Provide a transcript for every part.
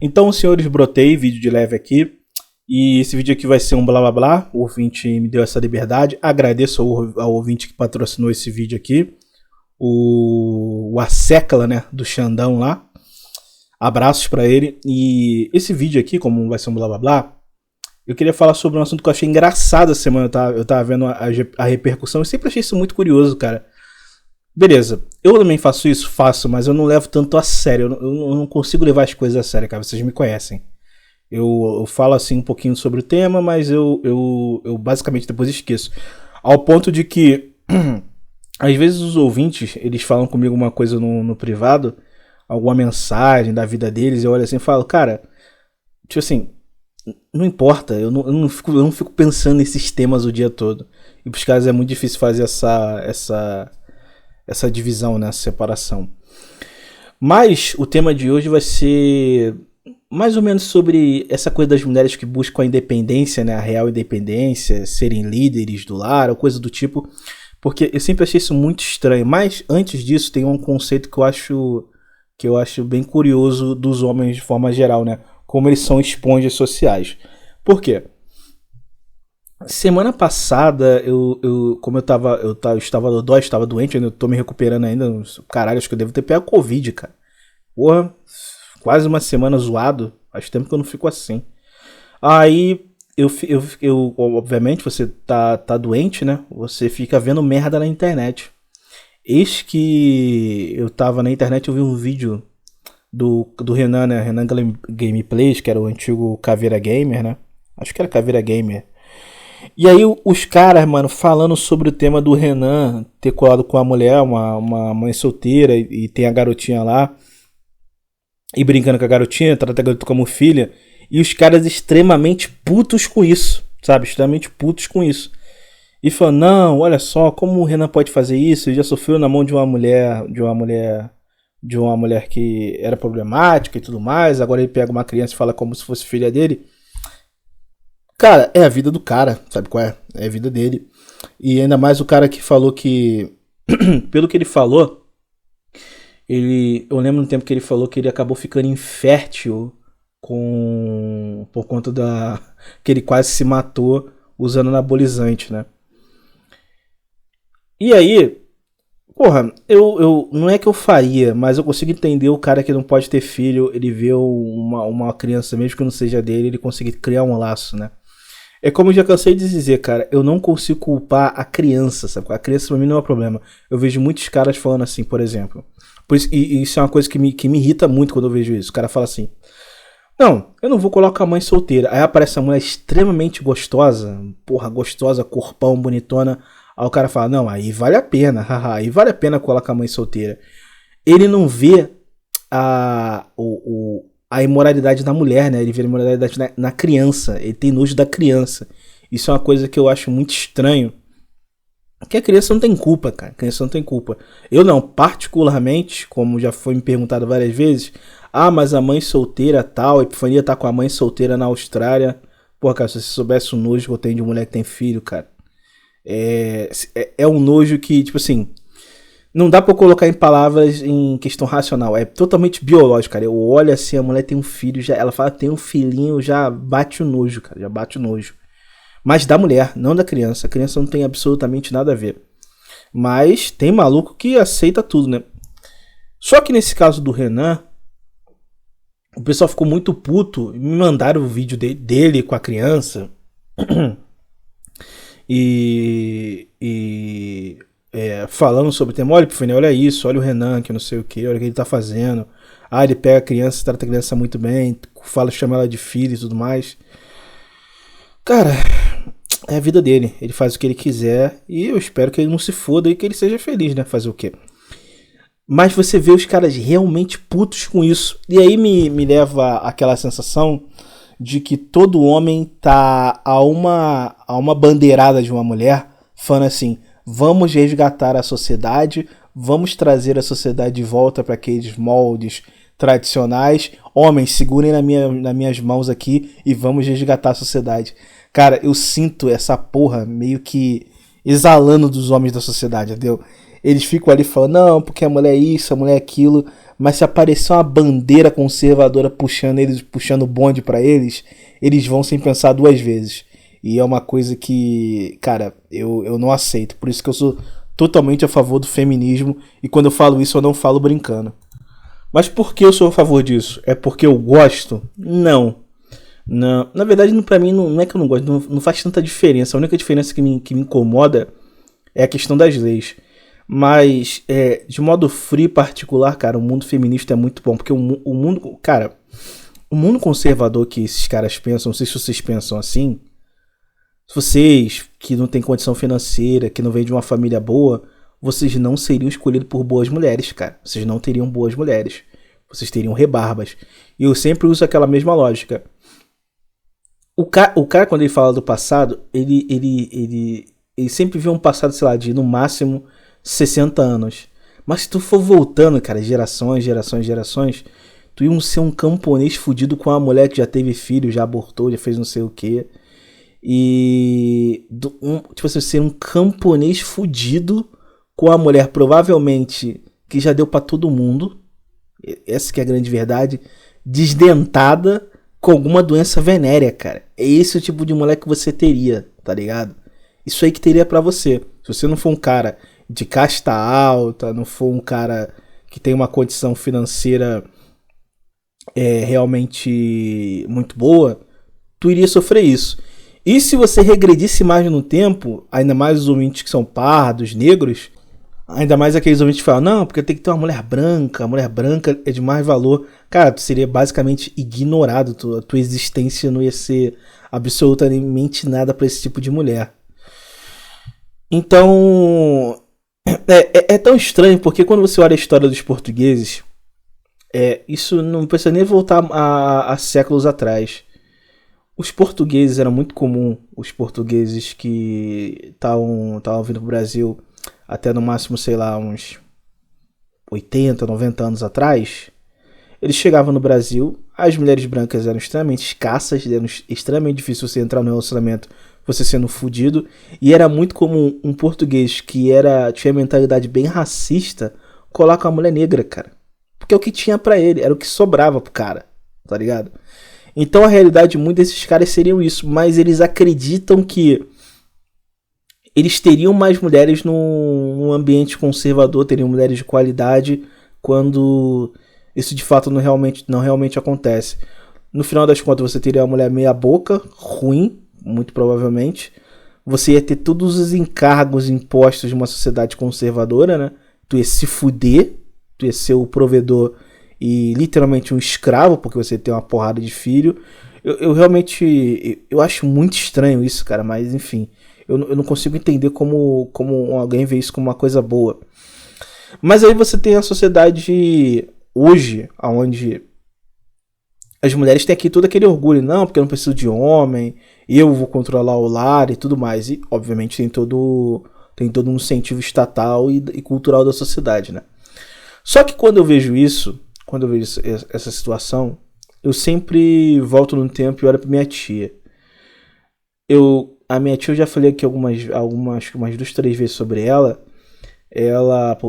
Então, senhores, brotei vídeo de leve aqui. E esse vídeo aqui vai ser um blá blá blá. O ouvinte me deu essa liberdade. Agradeço ao ouvinte que patrocinou esse vídeo aqui. O Acecla, né? Do Xandão lá. Abraços pra ele. E esse vídeo aqui, como vai ser um blá blá blá, eu queria falar sobre um assunto que eu achei engraçado essa semana. Eu tava vendo a repercussão. Eu sempre achei isso muito curioso, cara. Beleza, eu também faço isso? Faço, mas eu não levo tanto a sério. Eu não consigo levar as coisas a sério, cara. Vocês me conhecem. Eu falo assim um pouquinho sobre o tema, mas eu basicamente depois esqueço. Ao ponto de que, às vezes os ouvintes, eles falam comigo uma coisa no privado, alguma mensagem da vida deles, eu olho assim e falo, cara, tipo assim, não importa, eu não fico pensando nesses temas o dia todo. E pros caras é muito difícil fazer essa divisão, né, essa separação. Mas o tema de hoje vai ser mais ou menos sobre essa coisa das mulheres que buscam a independência, né, a real independência, serem líderes do lar, ou coisa do tipo, porque eu sempre achei isso muito estranho. Mas antes disso tem um conceito que eu acho bem curioso dos homens de forma geral, né, como eles são esponjas sociais. Por quê? Semana passada, como eu estava dodói, estava doente, eu tô me recuperando ainda. Caralho, acho que eu devo ter pego Covid, cara. Porra, quase uma semana zoado. Faz tempo que eu não fico assim. Aí, obviamente, você tá doente, né? Você fica vendo merda na internet. Eis que eu tava na internet, eu vi um vídeo do Renan, né? Renan Gameplays, que era o antigo Caveira Gamer, né? Acho que era Caveira Gamer. E aí os caras, mano, falando sobre o tema do Renan ter colado com a mulher, uma mãe solteira, e tem a garotinha lá, e brincando com a garotinha, trata a garota como filha, e os caras extremamente putos com isso, sabe? Extremamente putos com isso. E falando, não, olha só, como o Renan pode fazer isso? Ele já sofreu na mão de uma mulher que era problemática e tudo mais, agora ele pega uma criança e fala como se fosse filha dele. Cara, é a vida do cara, sabe qual é? É a vida dele. E ainda mais o cara que falou que, pelo que ele falou, eu lembro no tempo que ele falou que ele acabou ficando infértil por conta que ele quase se matou usando anabolizante, né? E aí, porra, não é que eu faria, mas eu consigo entender o cara que não pode ter filho, ele vê uma criança, mesmo que não seja dele, ele conseguir criar um laço, né? É como eu já cansei de dizer, cara, eu não consigo culpar a criança, sabe? A criança pra mim não é um problema. Eu vejo muitos caras falando assim, por exemplo. E isso é uma coisa que me irrita muito quando eu vejo isso. O cara fala assim, não, eu não vou colocar a mãe solteira. Aí aparece uma mulher extremamente gostosa, porra, gostosa, corpão, bonitona. Aí o cara fala, não, aí vale a pena, haha, aí vale a pena colocar a mãe solteira. Ele não vê a imoralidade da mulher, né? Ele vê a imoralidade na criança. Ele tem nojo da criança. Isso é uma coisa que eu acho muito estranho. Que a criança não tem culpa, cara. A criança não tem culpa. Eu não, particularmente, como já foi me perguntado várias vezes, mas a mãe solteira tal, a Epifania tá com a mãe solteira na Austrália. Porra, cara, se você soubesse o nojo que eu tenho de mulher que tem filho, cara. É um nojo que, tipo assim, não dá pra eu colocar em palavras em questão racional. É totalmente biológico, cara. Eu olho assim, a mulher tem um filho, ela fala tem um filhinho, já bate o nojo, cara. Já bate o nojo. Mas da mulher, não da criança. A criança não tem absolutamente nada a ver. Mas tem maluco que aceita tudo, né? Só que nesse caso do Renan, o pessoal ficou muito puto. Me mandaram o vídeo dele com a criança. Falando sobre o tema, olha, Epifania, olha isso, olha o Renan, que não sei o que, olha o que ele tá fazendo. Ele pega a criança, trata a criança muito bem, chama ela de filha e tudo mais. Cara, é a vida dele, ele faz o que ele quiser e eu espero que ele não se foda e que ele seja feliz, né? Fazer o quê? Mas você vê os caras realmente putos com isso. E aí me leva àquela sensação de que todo homem tá a uma bandeirada de uma mulher falando assim, vamos resgatar a sociedade, vamos trazer a sociedade de volta para aqueles moldes tradicionais. Homens, segurem nas minhas mãos aqui e vamos resgatar a sociedade. Cara, eu sinto essa porra meio que exalando dos homens da sociedade, entendeu? Eles ficam ali falando, não, porque a mulher é isso, a mulher é aquilo, mas se aparecer uma bandeira conservadora puxando eles, puxando o bonde pra eles, eles vão sem pensar duas vezes. E é uma coisa que, cara, eu não aceito. Por isso que eu sou totalmente a favor do feminismo. E quando eu falo isso, eu não falo brincando. Mas por que eu sou a favor disso? É porque eu gosto? Não. Não. Na verdade, pra mim, não é que eu não gosto. Não faz tanta diferença. A única diferença que me incomoda é a questão das leis. Mas, de modo frio e particular, cara, o mundo feminista é muito bom. Porque o mundo... Cara, o mundo conservador que esses caras pensam, não sei se vocês pensam assim... Vocês que não têm condição financeira, que não vêm de uma família boa, vocês não seriam escolhidos por boas mulheres, cara. Vocês não teriam boas mulheres. Vocês teriam rebarbas. E eu sempre uso aquela mesma lógica. O cara quando ele fala do passado, ele sempre vê um passado, sei lá, de no máximo 60 anos. Mas se tu for voltando, cara, gerações, tu ia ser um camponês fudido com uma mulher que já teve filho, já abortou, já fez não sei o quê. E tipo assim, ser um camponês fudido com a mulher provavelmente que já deu pra todo mundo, essa que é a grande verdade, desdentada com alguma doença venérea, cara. É esse o tipo de mulher que você teria, tá ligado? Isso aí que teria pra você. Se você não for um cara de casta alta, não for um cara que tem uma condição financeira realmente muito boa, tu iria sofrer isso. E se você regredisse mais no tempo, ainda mais os ouvintes que são pardos, negros, ainda mais aqueles ouvintes que falam, não, porque tem que ter uma mulher branca, a mulher branca é de mais valor. Cara, tu seria basicamente ignorado, a tua existência não ia ser absolutamente nada pra esse tipo de mulher. Então, é tão estranho, porque quando você olha a história dos portugueses, isso não precisa nem voltar a séculos atrás. Os portugueses, era muito comum, os portugueses que estavam vindo pro Brasil até no máximo, sei lá, uns 80, 90 anos atrás, eles chegavam no Brasil, as mulheres brancas eram extremamente escassas, era extremamente difícil você entrar no relacionamento, você sendo fudido, e era muito comum um português que tinha mentalidade bem racista, colocar uma mulher negra, cara. Porque é o que tinha pra ele, era o que sobrava pro cara, tá ligado? Então a realidade, muitos desses caras seriam isso, mas eles acreditam que eles teriam mais mulheres num ambiente conservador, teriam mulheres de qualidade, quando isso de fato não realmente acontece. No final das contas, você teria uma mulher meia boca, ruim, muito provavelmente. Você ia ter todos os encargos impostos de uma sociedade conservadora, né? Tu ia se fuder, tu ia ser o provedor e literalmente um escravo, porque você tem uma porrada de filho. Eu realmente eu acho muito estranho isso, cara, mas enfim, eu não consigo entender como alguém vê isso como uma coisa boa. Mas aí você tem a sociedade hoje, onde as mulheres têm aqui todo aquele orgulho, não, porque eu não preciso de homem, eu vou controlar o lar e tudo mais, e obviamente tem todo um incentivo estatal e cultural da sociedade, né? Só que quando eu vejo essa situação, eu sempre volto no tempo e olho pra minha tia. A minha tia, eu já falei aqui umas 2, 3 vezes sobre ela.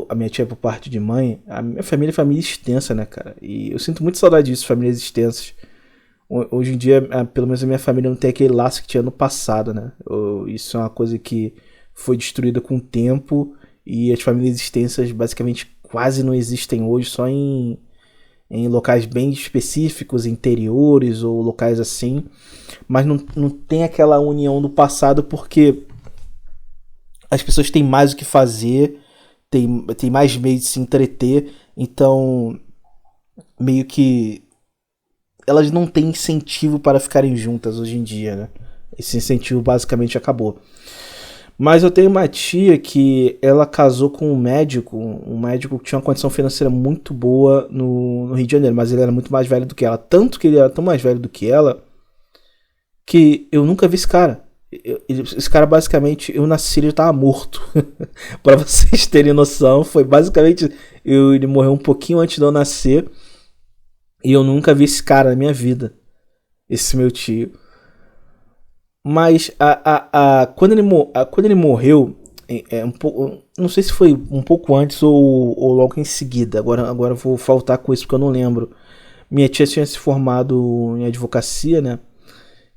A minha tia, por parte de mãe, a minha família é família extensa, né, cara? E eu sinto muito saudade disso, famílias extensas. Hoje em dia, pelo menos a minha família não tem aquele laço que tinha no passado, né? Isso é uma coisa que foi destruída com o tempo e as famílias extensas basicamente quase não existem hoje, só em locais bem específicos, interiores ou locais assim. Mas não tem aquela união do passado porque as pessoas têm mais o que fazer, tem mais meios de se entreter, então meio que elas não têm incentivo para ficarem juntas hoje em dia, né? Esse incentivo basicamente acabou. Mas eu tenho uma tia que ela casou com um médico que tinha uma condição financeira muito boa no Rio de Janeiro, mas ele era muito mais velho do que ela. Tanto que ele era tão mais velho do que ela, que eu nunca vi esse cara. Esse cara basicamente, eu nasci e ele tava morto. Pra vocês terem noção, foi basicamente, ele morreu um pouquinho antes de eu nascer, e eu nunca vi esse cara na minha vida. Esse meu tio. Mas quando ele morreu, um pouco, não sei se foi um pouco antes ou logo em seguida. Agora eu vou faltar com isso porque eu não lembro. Minha tia tinha se formado em advocacia, né?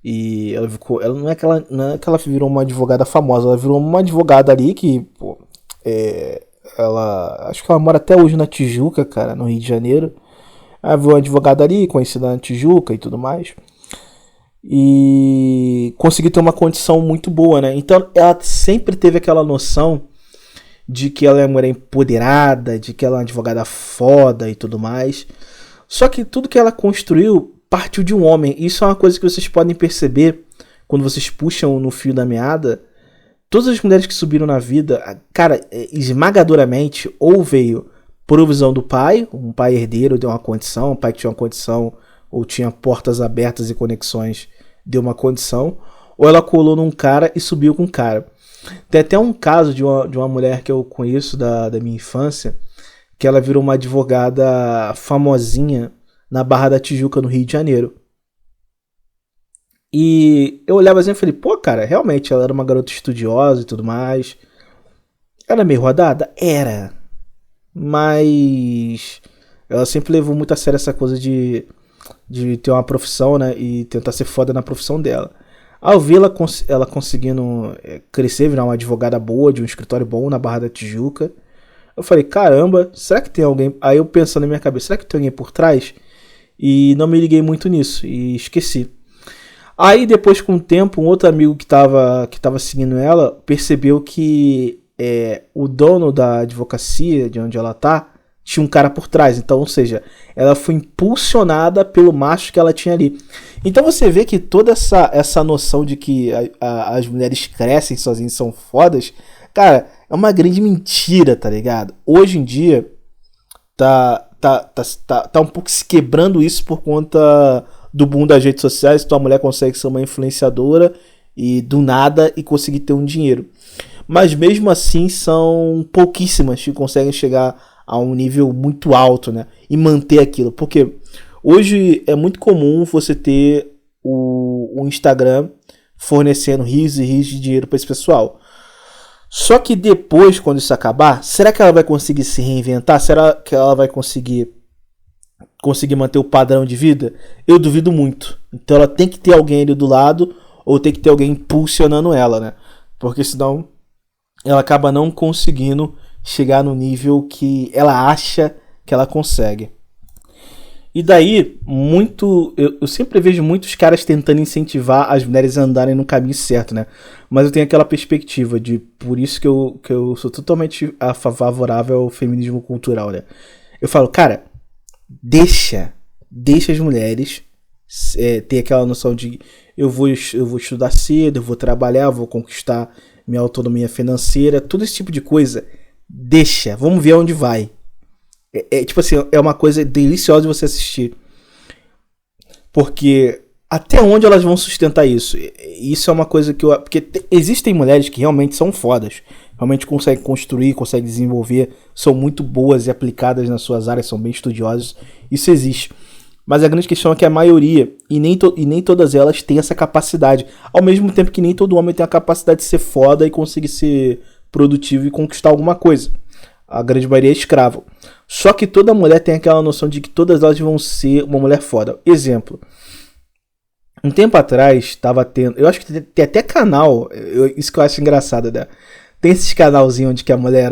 E ela ficou, ela não é que ela virou uma advogada famosa, ela virou uma advogada ali que, pô, ela, acho que ela mora até hoje na Tijuca, cara, no Rio de Janeiro. Ela virou uma advogada ali, conhecida na Tijuca e tudo mais. E conseguiu ter uma condição muito boa, né? Então ela sempre teve aquela noção de que ela é uma mulher empoderada, de que ela é uma advogada foda e tudo mais. Só que tudo que ela construiu partiu de um homem. Isso é uma coisa que vocês podem perceber quando vocês puxam no fio da meada. Todas as mulheres que subiram na vida, cara, esmagadoramente, ou veio provisão do pai, um pai herdeiro deu uma condição, um pai que tinha uma condição, ou tinha portas abertas e conexões, deu uma condição, ou ela colou num cara e subiu com o cara. Tem até um caso de uma mulher que eu conheço da minha infância, que ela virou uma advogada famosinha na Barra da Tijuca, no Rio de Janeiro. E eu olhava assim e falei, pô, cara, realmente ela era uma garota estudiosa e tudo mais. Era meio rodada? Era. Mas ela sempre levou muito a sério essa coisa de ter uma profissão, né? E tentar ser foda na profissão dela. Ao ver ela conseguindo crescer, virar uma advogada boa, de um escritório bom na Barra da Tijuca, eu falei, caramba, será que tem alguém... Aí eu pensando na minha cabeça, será que tem alguém por trás? E não me liguei muito nisso, e esqueci. Aí depois, com o tempo, um outro amigo que tava seguindo ela, percebeu que o dono da advocacia, de onde ela tá, tinha um cara por trás. Então, ou seja, ela foi impulsionada pelo macho que ela tinha ali. Então você vê que toda essa noção de que as mulheres crescem sozinhas, são fodas, cara, é uma grande mentira, tá ligado? Hoje em dia, tá um pouco se quebrando isso por conta do boom das redes sociais. Tua mulher consegue ser uma influenciadora e do nada e conseguir ter um dinheiro. Mas mesmo assim são pouquíssimas que conseguem chegar a um nível muito alto, né? E manter aquilo. Porque hoje é muito comum você ter o Instagram fornecendo rios e rios de dinheiro para esse pessoal. Só que depois, quando isso acabar, será que ela vai conseguir se reinventar? Será que ela vai conseguir manter o padrão de vida? Eu duvido muito. Então ela tem que ter alguém ali do lado, ou tem que ter alguém impulsionando ela, né? Porque senão ela acaba não conseguindo chegar no nível que ela acha que ela consegue. E daí, eu sempre vejo muitos caras tentando incentivar as mulheres a andarem no caminho certo, né? Mas eu tenho aquela perspectiva de, por isso que eu sou totalmente favorável ao feminismo cultural, né? Eu falo, cara, deixa as mulheres ter aquela noção de eu vou estudar cedo, eu vou trabalhar, eu vou conquistar minha autonomia financeira, todo esse tipo de coisa. Deixa, vamos ver onde vai. Tipo assim, é uma coisa deliciosa de você assistir. Porque até onde elas vão sustentar isso? Isso é uma coisa que eu... Porque existem mulheres que realmente são fodas. Realmente conseguem construir, conseguem desenvolver. São muito boas e aplicadas nas suas áreas, são bem estudiosas. Isso existe. Mas a grande questão é que a maioria, e nem todas elas têm essa capacidade. Ao mesmo tempo que nem todo homem tem a capacidade de ser foda e conseguir ser produtivo e conquistar alguma coisa. A grande maioria é escravo. Só que toda mulher tem aquela noção de que todas elas vão ser uma mulher foda. Exemplo. Um tempo atrás, estava tendo... Eu acho que tem até canal... isso que eu acho engraçado, né? Tem esses canalzinhos onde que a mulher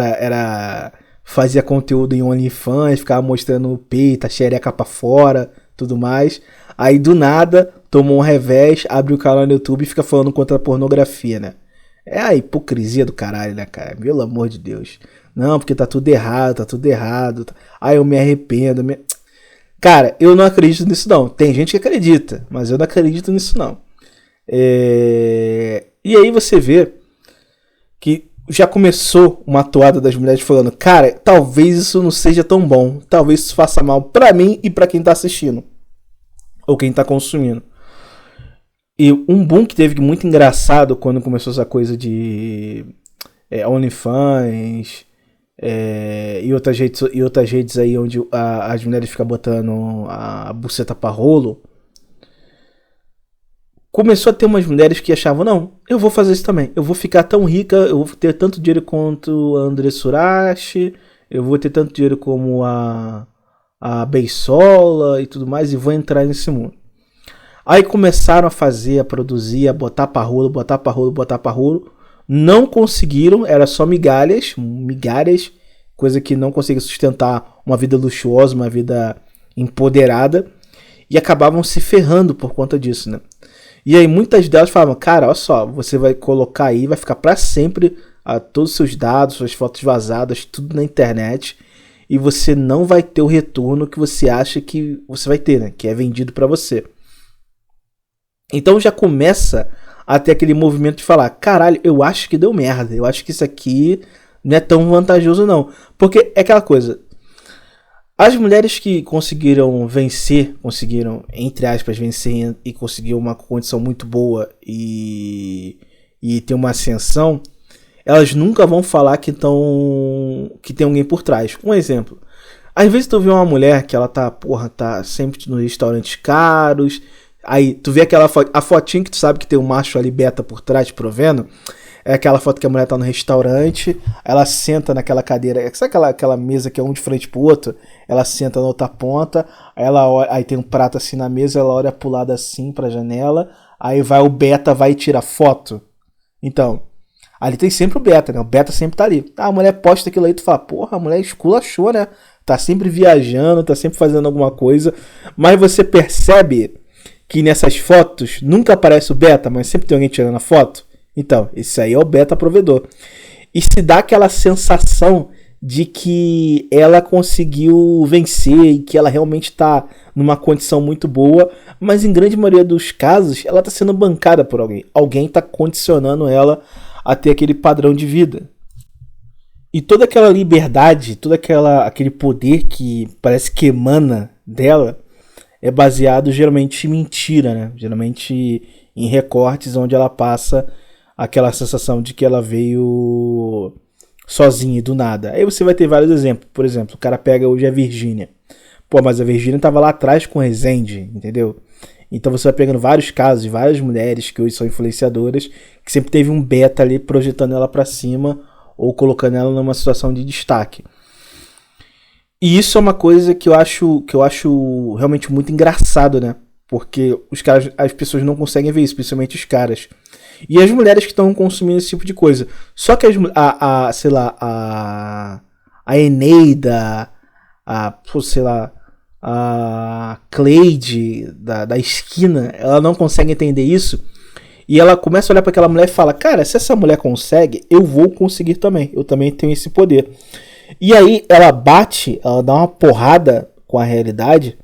fazia conteúdo em OnlyFans, ficava mostrando o peito, a xereca pra fora, tudo mais. Aí, do nada, tomou um revés, abre o canal no YouTube e fica falando contra a pornografia, né? É a hipocrisia do caralho, né, cara? Pelo amor de Deus. Não, porque tá tudo errado. Ai, eu me arrependo. Cara, eu não acredito nisso não. Tem gente que acredita, mas eu não acredito nisso não. E aí você vê que já começou uma toada das mulheres falando, cara, talvez isso não seja tão bom. Talvez isso faça mal pra mim e pra quem tá assistindo. Ou quem tá consumindo. E um boom que teve muito engraçado quando começou essa coisa de OnlyFans e outras redes aí onde as mulheres ficam botando a buceta pra rolo. começou a ter umas mulheres que achavam, não, eu vou fazer isso também. Eu vou ficar tão rica, eu vou ter tanto dinheiro quanto a André Surashi, eu vou ter tanto dinheiro como a Beisola e tudo mais, e vou entrar nesse mundo. Aí começaram a fazer, a produzir, a botar pra rolo, botar pra rolo, botar pra rolo. Não conseguiram, era só migalhas, coisa que não conseguia sustentar uma vida luxuosa, uma vida empoderada. E acabavam se ferrando por conta disso, né? E aí muitas delas falavam, cara, olha só, você vai colocar aí, vai ficar pra sempre todos os seus dados, suas fotos vazadas, tudo na internet, e você não vai ter o retorno que você acha que você vai ter, né? Que é vendido pra você. Então já começa a ter aquele movimento de falar, caralho, eu acho que deu merda, eu acho que isso aqui não é tão vantajoso não. Porque é aquela coisa, as mulheres que conseguiram vencer, entre aspas, vencer e conseguir uma condição muito boa e ter uma ascensão, elas nunca vão falar que tem alguém por trás. Um exemplo, às vezes tu vê uma mulher que ela tá sempre nos restaurantes caros, aí tu vê a fotinha que tu sabe que tem um macho ali beta por trás provendo. É aquela foto que a mulher tá no restaurante, ela senta naquela cadeira, sabe aquela mesa que é um de frente pro outro? Ela senta na outra ponta, aí tem um prato assim na mesa, ela olha pro lado assim pra janela, aí vai o beta, vai e tira foto. Então, ali tem sempre o beta, né? O beta sempre tá ali. A mulher posta aquilo aí, tu fala, porra, a mulher esculachou, né? Tá sempre viajando, tá sempre fazendo alguma coisa, mas você percebe que nessas fotos nunca aparece o beta, mas sempre tem alguém tirando a foto. Então, esse aí é o beta provedor. E se dá aquela sensação de que ela conseguiu vencer e que ela realmente está numa condição muito boa, mas em grande maioria dos casos ela está sendo bancada por alguém. Alguém está condicionando ela a ter aquele padrão de vida. E toda aquela liberdade, aquele poder que parece que emana dela é baseado geralmente em mentira, né? Geralmente em recortes onde ela passa aquela sensação de que ela veio sozinha e do nada. Aí você vai ter vários exemplos. Por exemplo, o cara pega hoje a Virgínia. Pô, mas a Virgínia tava lá atrás com o Rezende, entendeu? Então você vai pegando vários casos de várias mulheres que hoje são influenciadoras, que sempre teve um beta ali projetando ela pra cima ou colocando ela numa situação de destaque. E isso é uma coisa que eu acho realmente muito engraçado, né? Porque as pessoas não conseguem ver isso, principalmente os caras. E as mulheres que estão consumindo esse tipo de coisa. Só que a Eneida, a Cleide da esquina, ela não consegue entender isso. E ela começa a olhar para aquela mulher e fala, cara, se essa mulher consegue, eu vou conseguir também. Eu também tenho esse poder. E aí ela dá uma porrada com a realidade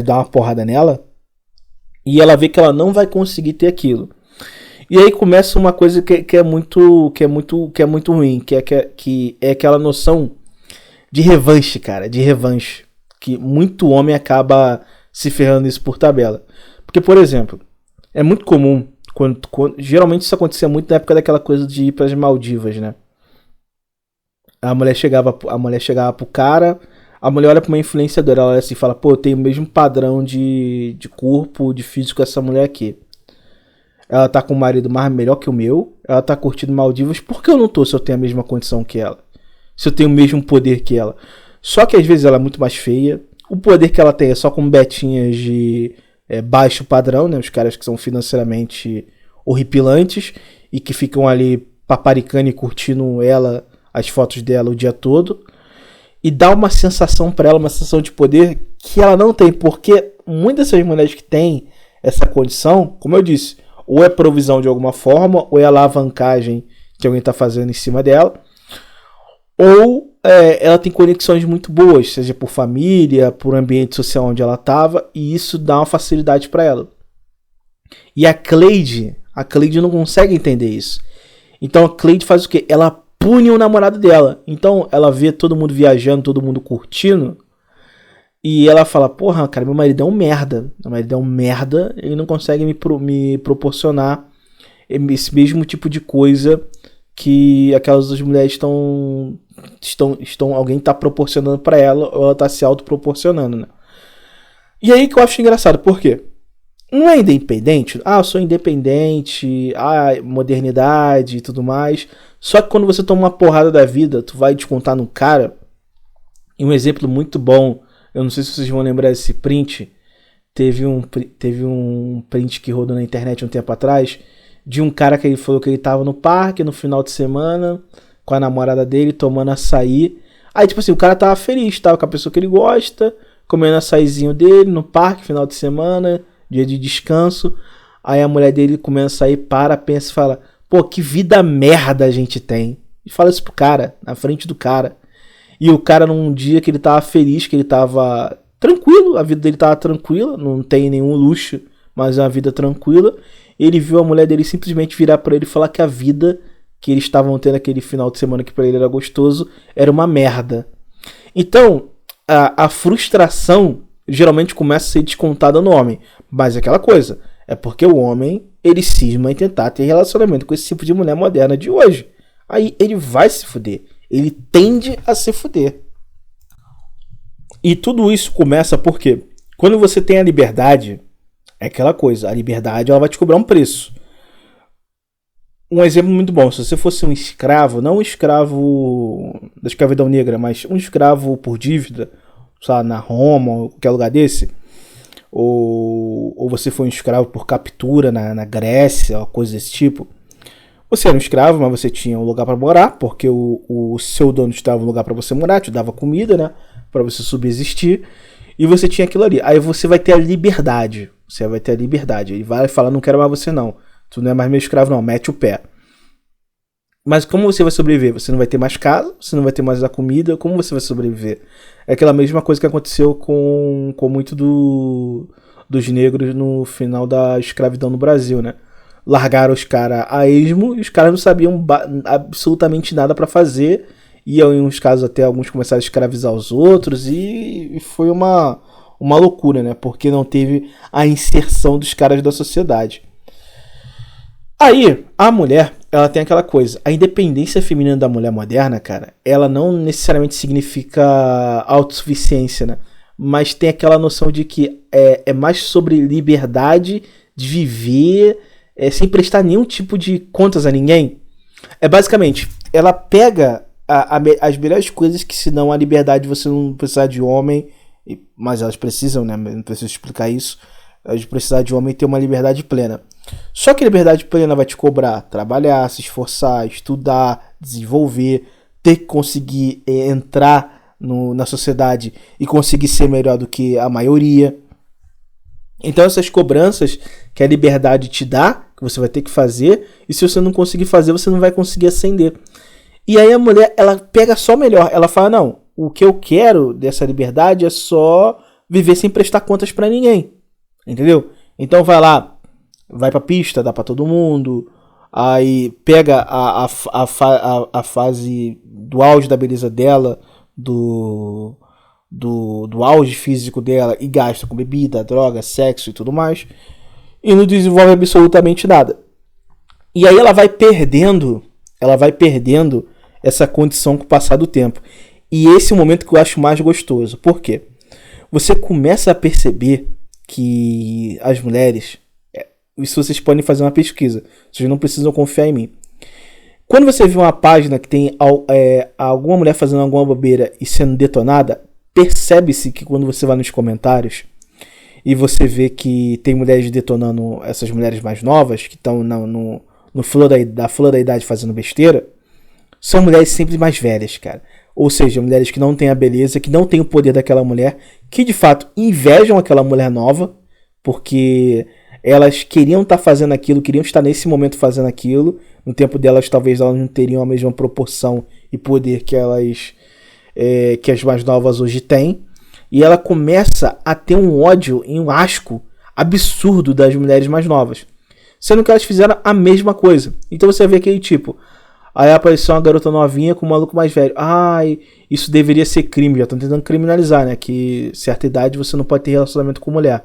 dá uma porrada nela, e ela vê que ela não vai conseguir ter aquilo. E aí começa uma coisa que é muito ruim, que é aquela noção de revanche, cara, que muito homem acaba se ferrando isso por tabela. Porque, por exemplo, é muito comum, geralmente isso acontecia muito na época daquela coisa de ir para as Maldivas, né? A mulher chegava pro cara, a mulher olha pra uma influenciadora, ela olha assim e fala, pô, eu tenho o mesmo padrão de corpo, de físico que essa mulher aqui. Ela tá com um marido mais melhor que o meu, ela tá curtindo Maldivas, por que eu não tô se eu tenho a mesma condição que ela? Se eu tenho o mesmo poder que ela? Só que às vezes ela é muito mais feia, o poder que ela tem é só com betinhas de baixo padrão, né? Os caras que são financeiramente horripilantes e que ficam ali paparicando e curtindo as fotos dela o dia todo. E dá uma sensação pra ela, uma sensação de poder que ela não tem, porque muitas dessas mulheres que têm essa condição, como eu disse, ou é provisão de alguma forma, ou é alavancagem que alguém está fazendo em cima dela, ou ela tem conexões muito boas, seja por família, por ambiente social onde ela estava, e isso dá uma facilidade para ela. E a Cleide não consegue entender isso. Então a Cleide faz o quê? Ela pune o namorado dela. Então ela vê todo mundo viajando, todo mundo curtindo, e ela fala, porra, cara, meu marido é um merda. Meu marido é um merda, ele não consegue me proporcionar esse mesmo tipo de coisa que aquelas duas mulheres alguém tá proporcionando pra ela, ou ela tá se autoproporcionando, né? E aí que eu acho engraçado, por quê? não é independente. Ah, eu sou independente, modernidade e tudo mais. Só que quando você toma uma porrada da vida, tu vai descontar no cara. E um exemplo muito bom, eu não sei se vocês vão lembrar desse print. Teve um print que rodou na internet um tempo atrás, de um cara que ele falou que ele tava no parque no final de semana, com a namorada dele, tomando açaí. Aí, tipo assim, o cara tava feliz, tava com a pessoa que ele gosta, comendo açaizinho dele no parque, final de semana, dia de descanso. Aí a mulher dele comendo açaí, pensa e fala: pô, que vida merda a gente tem. E fala isso pro cara, na frente do cara. E o cara, num dia que ele tava feliz, que ele tava tranquilo, a vida dele tava tranquila, não tem nenhum luxo, mas é uma vida tranquila. Ele viu a mulher dele simplesmente virar pra ele e falar que a vida que eles estavam tendo aquele final de semana que pra ele era gostoso era uma merda. Então, a frustração geralmente começa a ser descontada no homem. Mas é aquela coisa, é porque o homem, ele cisma em tentar ter relacionamento com esse tipo de mulher moderna de hoje. Aí ele vai se fuder. Ele tende a se fuder. E tudo isso começa porque quando você tem a liberdade, é aquela coisa, a liberdade ela vai te cobrar um preço. Um exemplo muito bom, se você fosse um escravo, não um escravo da escravidão negra, mas um escravo por dívida, sabe, na Roma ou qualquer lugar desse, ou você foi um escravo por captura na Grécia, ou coisa desse tipo. Você era um escravo, mas você tinha um lugar para morar, porque o seu dono te dava um lugar para você morar, te dava comida, né, para você subsistir, e você tinha aquilo ali. Aí você vai ter a liberdade. Você vai ter a liberdade. Ele vai falar: não quero mais você não. Tu não é mais meu escravo não, mete o pé. Mas como você vai sobreviver? Você não vai ter mais casa, você não vai ter mais a comida, como você vai sobreviver? É aquela mesma coisa que aconteceu com muito dos negros no final da escravidão no Brasil, né? Largaram os caras a esmo e os caras não sabiam absolutamente nada para fazer. E em uns casos até alguns começaram a escravizar os outros e foi uma loucura, né? Porque não teve a inserção dos caras da sociedade. Aí, a mulher, ela tem aquela coisa. A independência feminina da mulher moderna, cara, ela não necessariamente significa autossuficiência, né? Mas tem aquela noção de que é mais sobre liberdade de viver sem prestar nenhum tipo de contas a ninguém. É basicamente, ela pega as melhores coisas que se dão a liberdade, você não precisar de homem, mas elas precisam, né? Não preciso explicar isso. Elas precisar de homem e ter uma liberdade plena. Só que a liberdade plena vai te cobrar trabalhar, se esforçar, estudar, desenvolver, ter que conseguir entrar na sociedade e conseguir ser melhor do que a maioria. Então essas cobranças que a liberdade te dá, que você vai ter que fazer, e se você não conseguir fazer, você não vai conseguir ascender. E aí a mulher, ela pega só o melhor, ela fala: não, o que eu quero dessa liberdade é só viver sem prestar contas pra ninguém, entendeu? Então vai lá, vai pra pista, dá pra todo mundo, aí pega a fase do auge da beleza dela, do auge físico dela, e gasta com bebida, droga, sexo e tudo mais, e não desenvolve absolutamente nada. E aí ela vai perdendo essa condição com o passar do tempo. E esse é o momento que eu acho mais gostoso. Por quê? Você começa a perceber que as mulheres, isso vocês podem fazer uma pesquisa, vocês não precisam confiar em mim. Quando você vê uma página que tem alguma mulher fazendo alguma bobeira e sendo detonada, percebe-se que quando você vai nos comentários e você vê que tem mulheres detonando essas mulheres mais novas, que estão no flor da idade fazendo besteira, são mulheres sempre mais velhas, cara. Ou seja, mulheres que não têm a beleza, que não têm o poder daquela mulher, que de fato invejam aquela mulher nova, porque elas queriam estar fazendo aquilo, queriam estar nesse momento fazendo aquilo. No tempo delas, talvez elas não teriam a mesma proporção e poder que as mais novas hoje têm. E ela começa a ter um ódio e um asco absurdo das mulheres mais novas, sendo que elas fizeram a mesma coisa. Então você vê aquele tipo, aí apareceu uma garota novinha com um maluco mais velho. Ai, isso deveria ser crime. Já estão tentando criminalizar, né? Que certa idade você não pode ter relacionamento com mulher.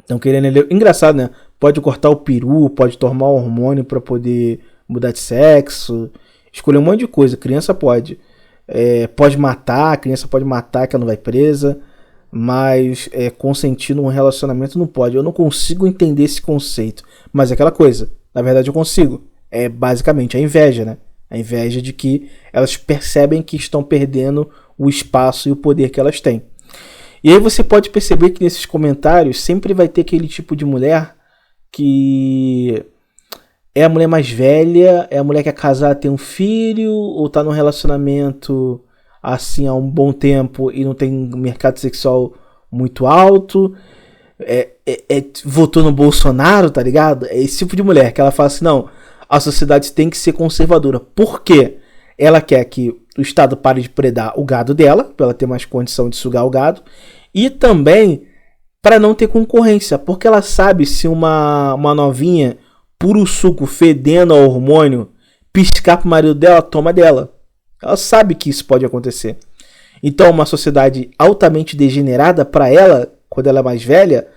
Estão querendo... Engraçado, né? Pode cortar o peru, pode tomar hormônio para poder mudar de sexo, escolher um monte de coisa. Criança pode. Pode matar, a criança pode matar que ela não vai presa. mas consentir num relacionamento não pode. Eu não consigo entender esse conceito. Mas é aquela coisa, na verdade eu consigo. É basicamente a inveja, né? A inveja de que elas percebem que estão perdendo o espaço e o poder que elas têm. E aí você pode perceber que nesses comentários sempre vai ter aquele tipo de mulher que é a mulher mais velha, é a mulher que é casada, tem um filho, ou tá num relacionamento assim há um bom tempo e não tem mercado sexual muito alto, votou no Bolsonaro, tá ligado? É esse tipo de mulher que ela fala assim, não, a sociedade tem que ser conservadora. Por quê? Ela quer que o Estado pare de predar o gado dela, para ela ter mais condição de sugar o gado, e também para não ter concorrência, porque ela sabe se uma novinha puro suco fedendo a hormônio piscar pro marido dela, toma dela. Ela sabe que isso pode acontecer. Então, uma sociedade altamente degenerada para ela, quando ela é mais velha,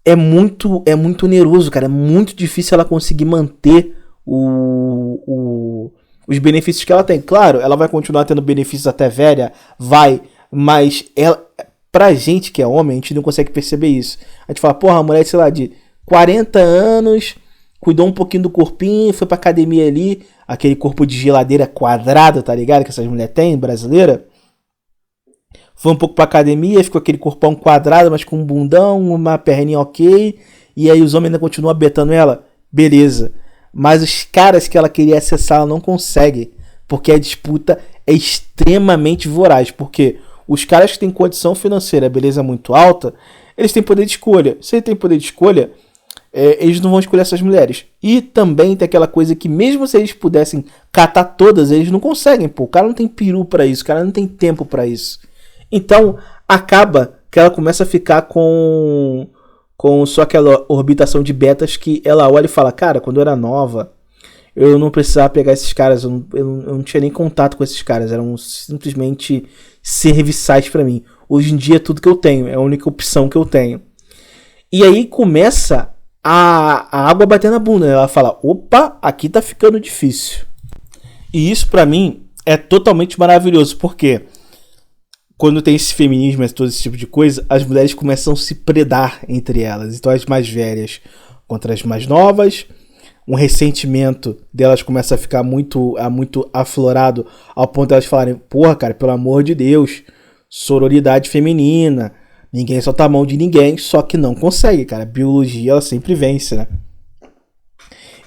é muito oneroso, cara. É muito difícil ela conseguir manter os benefícios que ela tem. Claro, ela vai continuar tendo benefícios até velha, vai, mas ela, pra gente que é homem, a gente não consegue perceber isso. A gente fala, porra, a mulher, sei lá, de 40 anos, cuidou um pouquinho do corpinho, foi pra academia ali, aquele corpo de geladeira quadrado, tá ligado? Que essas mulheres têm, brasileira. Foi um pouco pra academia, ficou aquele corpão quadrado, mas com um bundão, uma perninha ok. E aí os homens ainda continuam betando ela. Beleza. Mas os caras que ela queria acessar, ela não consegue. Porque a disputa é extremamente voraz. Porque os caras que têm condição financeira, beleza muito alta, eles têm poder de escolha. Se ele tem poder de escolha, eles não vão escolher essas mulheres. E também tem aquela coisa que mesmo se eles pudessem catar todas, eles não conseguem. Pô, o cara não tem peru pra isso, o cara não tem tempo pra isso. Então, acaba que ela começa a ficar com só aquela orbitação de betas que ela olha e fala, cara, quando eu era nova, eu não precisava pegar esses caras, eu não tinha nem contato com esses caras, eram simplesmente serviçais pra mim. Hoje em dia é tudo que eu tenho, é a única opção que eu tenho. E aí começa a água bater na bunda, ela fala, opa, aqui tá ficando difícil. E isso pra mim é totalmente maravilhoso, porque quando tem esse feminismo e todo esse tipo de coisa, as mulheres começam a se predar entre elas. Então as mais velhas contra as mais novas, um ressentimento delas começa a ficar muito aflorado, ao ponto de elas falarem, porra, cara, pelo amor de Deus, sororidade feminina, ninguém solta a mão de ninguém, só que não consegue, cara. A biologia, ela sempre vence, né?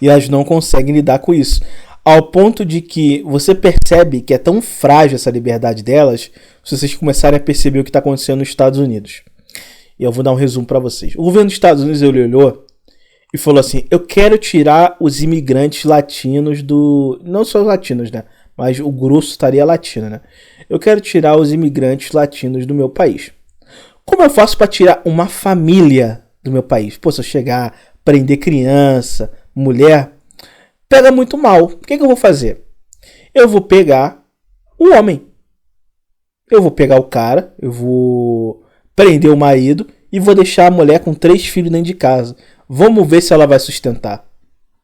E elas não conseguem lidar com isso. Ao ponto de que você percebe que é tão frágil essa liberdade delas, se vocês começarem a perceber o que está acontecendo nos Estados Unidos. E eu vou dar um resumo para vocês. O governo dos Estados Unidos, ele olhou e falou assim, eu quero tirar os imigrantes latinos do... Não só os latinos, né? Mas o grosso estaria latino, né? Eu quero tirar os imigrantes latinos do meu país. Como eu faço para tirar uma família do meu país? Pô, se eu chegar, prender criança, mulher... Pega muito mal. O que eu vou fazer? Eu vou pegar o homem. Eu vou pegar o cara, eu vou prender o marido e vou deixar a mulher com 3 filhos dentro de casa. Vamos ver se ela vai sustentar.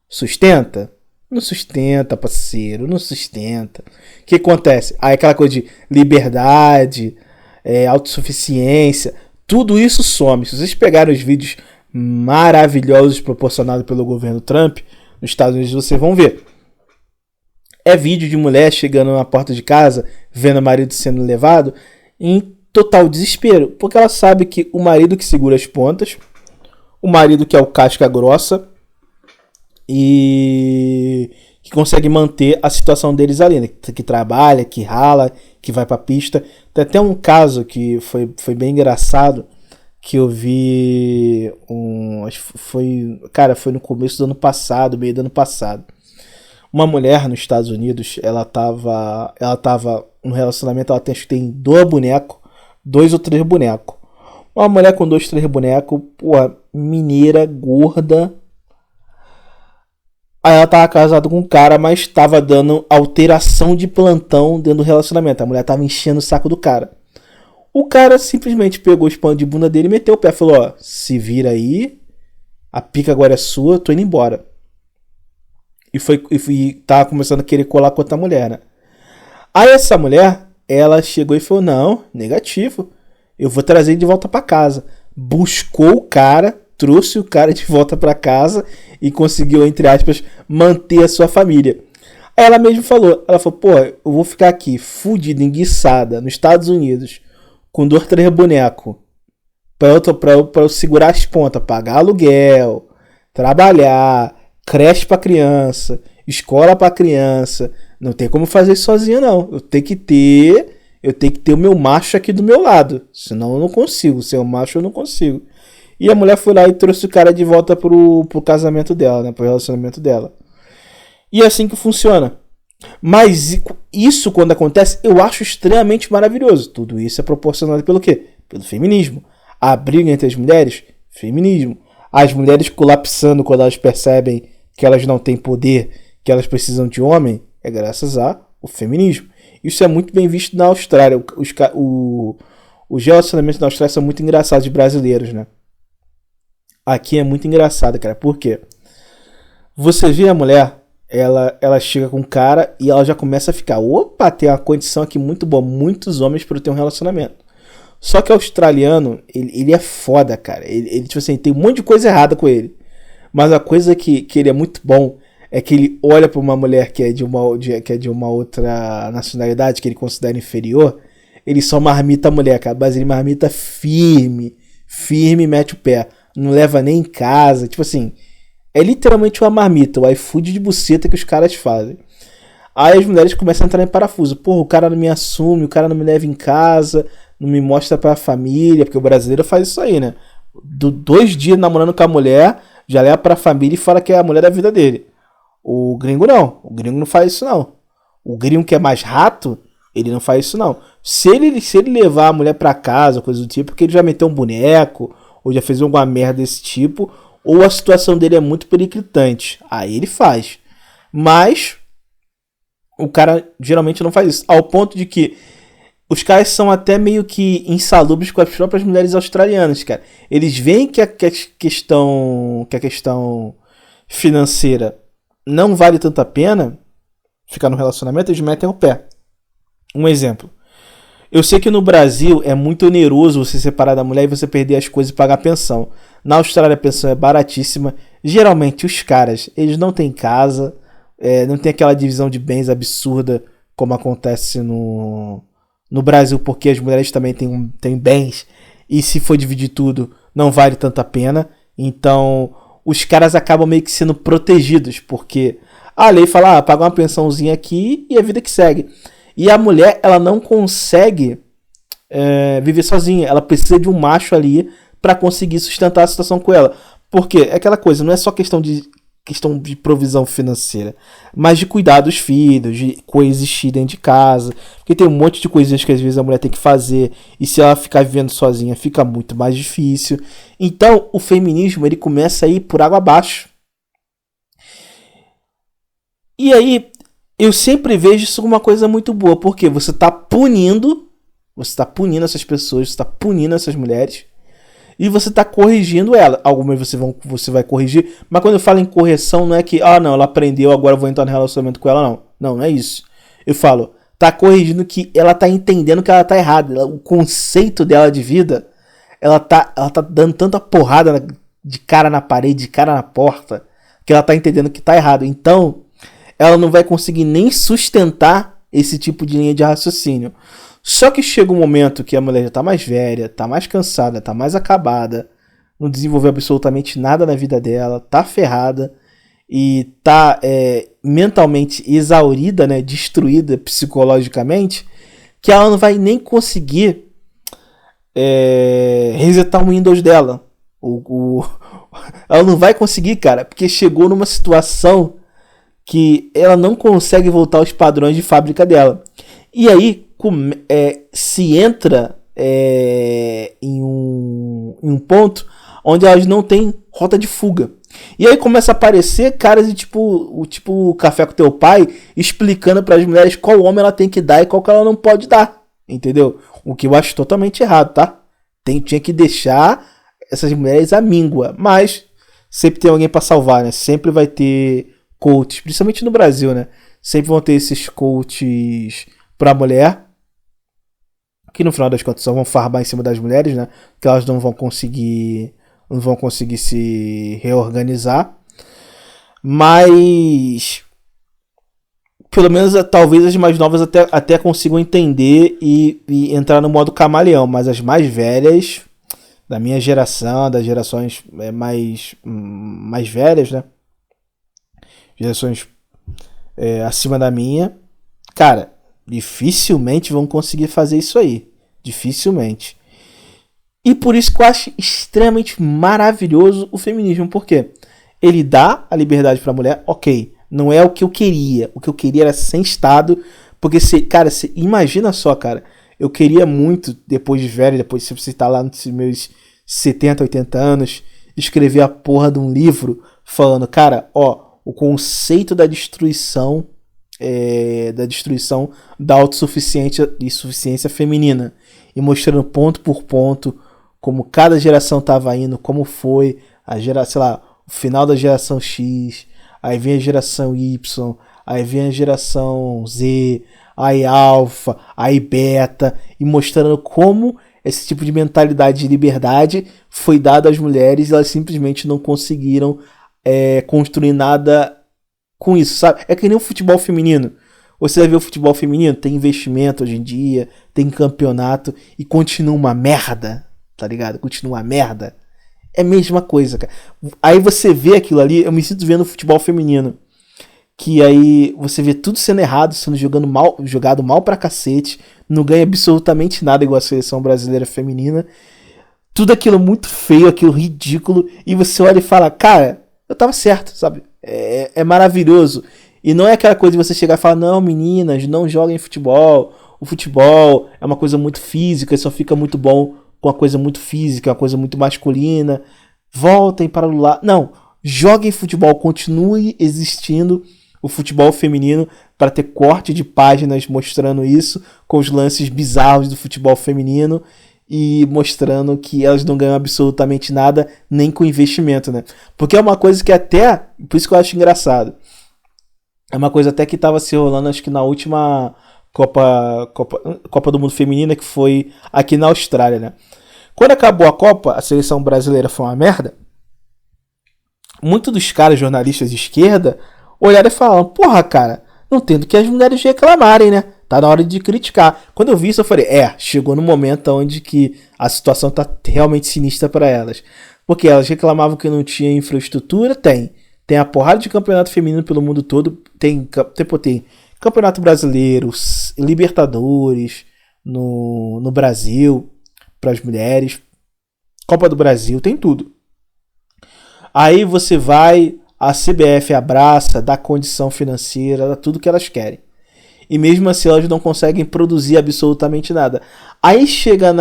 Sustenta? Não sustenta, parceiro. Não sustenta. O que acontece? Aí aquela coisa de liberdade, autossuficiência, tudo isso some. Se vocês pegarem os vídeos maravilhosos proporcionados pelo governo Trump, nos Estados Unidos, vocês vão ver. É vídeo de mulher chegando na porta de casa, vendo o marido sendo levado, em total desespero. Porque ela sabe que o marido que segura as pontas, o marido que é o casca grossa, e que consegue manter a situação deles ali, né? Que trabalha, que rala, que vai pra pista. Tem até um caso que foi bem engraçado, que eu vi acho que foi no começo do ano passado, meio do ano passado. Uma mulher nos Estados Unidos, ela tava no relacionamento, ela acho que tem 2 bonecos, 2 ou 3 bonecos. Uma mulher com 2, 3 bonecos, porra, mineira, gorda. Aí ela tava casada com um cara, mas tava dando alteração de plantão dentro do relacionamento. A mulher tava enchendo o saco do cara. O cara simplesmente pegou os panos de bunda dele e meteu o pé. Falou, ó, se vira aí, a pica agora é sua, tô indo embora. E tava começando a querer colar com outra mulher, né? Aí essa mulher, ela chegou e falou, não, negativo. eu vou trazer ele de volta para casa. Buscou o cara, trouxe o cara de volta para casa e conseguiu, entre aspas, manter a sua família. Aí ela mesmo falou, pô, eu vou ficar aqui, fudida, enguiçada, nos Estados Unidos, com 2, 3 bonecos, pra eu segurar as pontas, pagar aluguel, trabalhar, creche pra criança, escola pra criança. Não tem como fazer isso sozinho, não. Eu tenho que ter o meu macho aqui do meu lado. Senão eu não consigo. Ser um macho eu não consigo. E a mulher foi lá e trouxe o cara de volta pro casamento dela, né? Pro relacionamento dela. E é assim que funciona. Mas isso, quando acontece, eu acho extremamente maravilhoso. Tudo isso é proporcionado pelo quê? Pelo feminismo. A briga entre as mulheres, feminismo. As mulheres colapsando quando elas percebem que elas não têm poder, que elas precisam de homem, é graças ao feminismo. Isso é muito bem visto na Austrália. Os relacionamentos na Austrália são muito engraçados de brasileiros, né? Aqui é muito engraçado, cara. Por quê? Você vê a mulher, ela chega com o cara e ela já começa a ficar, opa, tem uma condição aqui muito boa, muitos homens para ter um relacionamento. Só que o australiano, ele é foda, cara. Ele tipo assim, tem um monte de coisa errada com ele. Mas a coisa que ele é muito bom é que ele olha para uma mulher que é de uma outra nacionalidade, que ele considera inferior, ele só marmita a mulher, cara. Mas ele marmita firme, mete o pé. Não leva nem em casa. Tipo assim, é literalmente uma marmita, o iFood de buceta que os caras fazem. Aí as mulheres começam a entrar em parafuso. Porra, o cara não me assume, o cara não me leva em casa, não me mostra pra família, porque o brasileiro faz isso aí, né? 2 dias namorando com a mulher, já leva pra família e fala que é a mulher da vida dele. O gringo não faz isso não. O gringo que é mais rato, ele não faz isso não. Se ele levar a mulher pra casa, coisa do tipo, porque ele já meteu um boneco, ou já fez alguma merda desse tipo, ou a situação dele é muito periclitante, aí ele faz. Mas o cara geralmente não faz isso, ao ponto de que os caras são até meio que insalubres com as próprias mulheres australianas, cara. Eles veem que a questão financeira não vale tanto a pena ficar no relacionamento, eles metem o pé. Um exemplo. Eu sei que no Brasil é muito oneroso você separar da mulher e você perder as coisas e pagar a pensão. Na Austrália a pensão é baratíssima. Geralmente os caras, eles não têm casa, não tem aquela divisão de bens absurda como acontece no Brasil, porque as mulheres também têm bens e se for dividir tudo não vale tanto a pena. Então os caras acabam meio que sendo protegidos, porque a lei fala, paga uma pensãozinha aqui e a vida que segue. E a mulher, ela não consegue viver sozinha. Ela precisa de um macho ali para conseguir sustentar a situação com ela. Porque é aquela coisa, não é só questão de provisão financeira, mas de cuidar dos filhos, de coexistir dentro de casa. Porque tem um monte de coisinhas que às vezes a mulher tem que fazer. E se ela ficar vivendo sozinha, fica muito mais difícil. Então, o feminismo, ele começa a ir por água abaixo. E aí, eu sempre vejo isso como uma coisa muito boa, porque você está punindo essas pessoas, você está punindo essas mulheres, e você está corrigindo ela. Algumas você vai corrigir, mas quando eu falo em correção, não é que, não, ela aprendeu, agora eu vou entrar no relacionamento com ela, não. Não é isso. Eu falo, tá corrigindo que ela tá entendendo que ela tá errada. O conceito dela de vida, ela tá dando tanta porrada de cara na parede, de cara na porta, que ela tá entendendo que tá errado. Então, ela não vai conseguir nem sustentar esse tipo de linha de raciocínio. Só que chega um momento que a mulher já tá mais velha, tá mais cansada, tá mais acabada, não desenvolveu absolutamente nada na vida dela, tá ferrada e tá mentalmente exaurida, né, destruída psicologicamente, que ela não vai nem conseguir resetar o Windows dela. Ela não vai conseguir, cara, porque chegou numa situação que ela não consegue voltar aos padrões de fábrica dela. E aí se entra em um ponto onde elas não têm rota de fuga. E aí começa a aparecer caras de tipo Café com Teu Pai, explicando para as mulheres qual homem ela tem que dar e qual que ela não pode dar. Entendeu? O que eu acho totalmente errado, tá? Tinha que deixar essas mulheres à míngua. Mas sempre tem alguém para salvar, né? Sempre vai ter coaches, principalmente no Brasil, né? Sempre vão ter esses coaches pra mulher que no final das contas só vão farbar em cima das mulheres, né? Que elas não vão conseguir se reorganizar. Mas pelo menos talvez as mais novas até consigam entender e entrar no modo camaleão, mas as mais velhas da minha geração, das gerações mais velhas, né? Gerações acima da minha, cara, dificilmente vão conseguir fazer isso aí. Dificilmente. E por isso que eu acho extremamente maravilhoso o feminismo. Por quê? Ele dá a liberdade pra mulher, ok. Não é o que eu queria. O que eu queria era sem Estado. Porque, cara, imagina só, cara. Eu queria muito, depois de velho, depois de você estar lá nos meus 70, 80 anos, escrever a porra de um livro falando, cara, ó, o conceito da destruição da autossuficiência e suficiência feminina. E mostrando ponto por ponto como cada geração tava indo, como foi sei lá, o final da geração X, aí vem a geração Y, aí vem a geração Z, aí Alpha, aí Beta, e mostrando como esse tipo de mentalidade de liberdade foi dada às mulheres e elas simplesmente não conseguiram construir nada com isso, sabe? É que nem o futebol feminino. Você vai ver o futebol feminino, tem investimento hoje em dia, tem campeonato e continua uma merda, tá ligado? Continua uma merda. É a mesma coisa, cara. Aí você vê aquilo ali, eu me sinto vendo o futebol feminino. Que aí você vê tudo sendo errado, sendo jogado mal pra cacete, não ganha absolutamente nada igual a seleção brasileira feminina. Tudo aquilo muito feio, aquilo ridículo, e você olha e fala, cara, eu tava certo, sabe? É maravilhoso. E não é aquela coisa de você chegar e falar, não, meninas, não joguem futebol. O futebol é uma coisa muito física, só fica muito bom com uma coisa muito física, uma coisa muito masculina. Voltem para o lado. Não, joguem futebol, continue existindo o futebol feminino para ter corte de páginas mostrando isso, com os lances bizarros do futebol feminino e mostrando que elas não ganham absolutamente nada, nem com investimento, né? Porque é uma coisa que até, por isso que eu acho engraçado, é uma coisa até que estava se rolando, acho que na última Copa do Mundo Feminina, que foi aqui na Austrália, né? Quando acabou a Copa, a seleção brasileira foi uma merda. Muitos dos caras, jornalistas de esquerda, olharam e falaram, porra, cara, não tem do que as mulheres reclamarem, né? Tá na hora de criticar. Quando eu vi isso, eu falei, chegou no momento onde que a situação tá realmente sinistra para elas. Porque elas reclamavam que não tinha infraestrutura, tem a porrada de campeonato feminino pelo mundo todo, tem campeonato brasileiro, Libertadores no Brasil, para as mulheres, Copa do Brasil, tem tudo. Aí você vai, a CBF abraça, dá condição financeira, dá tudo que elas querem. E mesmo assim elas não conseguem produzir absolutamente nada. Aí chega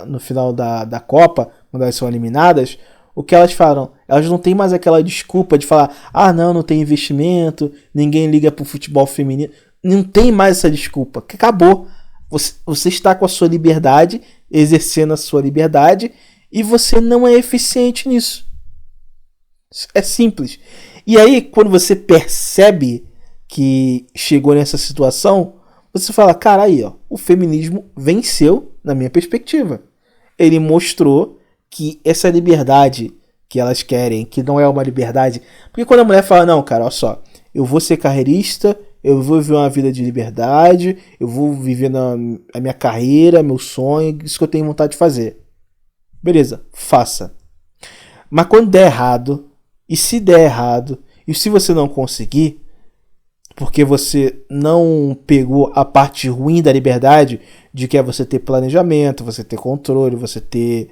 no final da Copa, quando elas são eliminadas, o que elas falam? Elas não têm mais aquela desculpa de falar, não tem investimento, ninguém liga pro futebol feminino. Não tem mais essa desculpa, que acabou. Você está com a sua liberdade, exercendo a sua liberdade, e você não é eficiente nisso. É simples. E aí, quando você percebe que chegou nessa situação, você fala, cara, aí, ó, o feminismo venceu na minha perspectiva. Ele mostrou que essa liberdade que elas querem, que não é uma liberdade... Porque quando a mulher fala, não, cara, olha só, eu vou ser carreirista, eu vou viver uma vida de liberdade, eu vou viver a minha carreira, meu sonho, isso que eu tenho vontade de fazer. Beleza, faça. Mas quando der errado, e se der errado, e se você não conseguir, porque você não pegou a parte ruim da liberdade, de que é você ter planejamento, você ter controle, você ter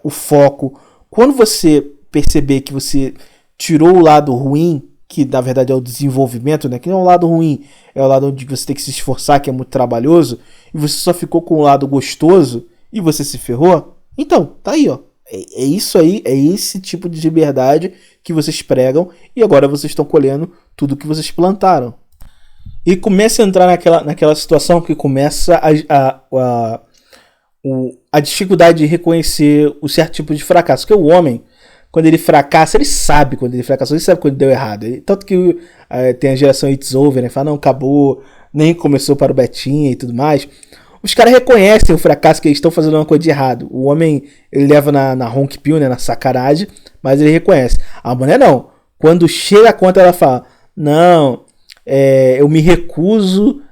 o foco. Quando você perceber que você tirou o lado ruim, que na verdade é o desenvolvimento, né? Que não é o lado ruim, é o lado onde você tem que se esforçar, que é muito trabalhoso, e você só ficou com o lado gostoso e você se ferrou, então, tá aí, ó. É isso aí, é esse tipo de liberdade que vocês pregam e agora vocês estão colhendo tudo que vocês plantaram. E começa a entrar naquela situação que começa a dificuldade de reconhecer o certo tipo de fracasso. Porque o homem, quando ele fracassa, ele sabe quando ele fracassou, ele sabe quando deu errado. Tanto que tem a geração It's Over, né? Fala, não, acabou, nem começou para o Betinha e tudo mais. Os caras reconhecem o fracasso que eles estão fazendo uma coisa de errado. O homem, ele leva na honk pill, né, na sacanagem, mas ele reconhece. A mulher não. Quando chega a conta, ela fala, não, eu me recuso